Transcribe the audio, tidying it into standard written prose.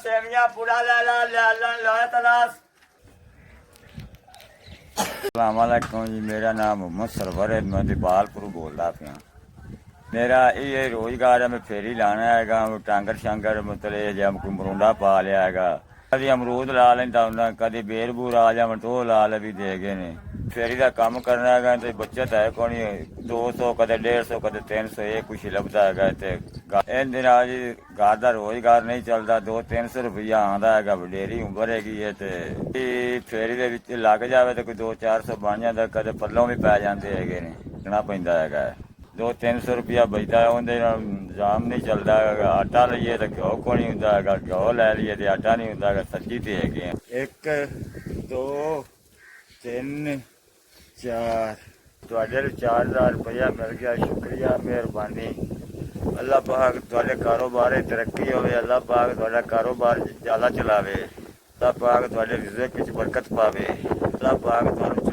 सेवियां पूरा ले ला लोया तलाश। अस्सलामुअलैकुम जी, मेरा नाम मोहम्मद सरवर है, मैं दीपालपुर बोलता पिया। मेरा ये रोजगार है, मैं फेरी लाना हैगा, टांगर शांगर मतलब जब कोई मरूंडा पा लिया हैगा। कभी अमरूद ला लेंदा हुंदा, कभी बेर बूर आ जावन तो ला ले भी दे गए ने। फेरी का काम करना हैगा ते बचत है कोनी 200 कदे 150 कदे 300 ये कुछ लभदा हैगा ते इन दिनां जी घर दा रोजगार नहीं चलदा। 200-300 रुपया आंदा हैगा, वडेरी उम्र हैगी है ते फेरी दे विच लग जावे ते कोई 200-400 बन जांदा, कदे पल्लों भी पै जांदे हैगे ने, रखना पैंदा हैगा। 200-300 रुपया बचता है, ਉਹਦੇ ਨਾਲ ਇੰਤਜ਼ਾਮ नहीं चलता हैगा। आटा लईए तो घ्यो को नहीं ਹੁੰਦਾ हैगा, घ्यो लै लईए तो आटा नहीं ਹੁੰਦਾ हैगा। सच्ची ते हैगे 1 2 3 4 ਤੁਹਾਡੇ 4000 रुपया मिल गया, शुक्रिया मेहरबानी। अल्लाह पाक ਤੁਹਾਡੇ ਕਾਰੋਬਾਰ ਵਿੱਚ ਤਰੱਕੀ ਹੋਵੇ, अल्लाह पाक ਤੁਹਾਡਾ ਕਾਰੋਬਾਰ ਜ਼ਿਆਦਾ ਚਲਾਵੇ, अल्लाह पाक ਤੁਹਾਡੇ ਰਿਜ਼ਕ ਵਿੱਚ ਬਰਕਤ ਪਾਵੇ, अल्लाह पाक ਤੁਹਾਨੂੰ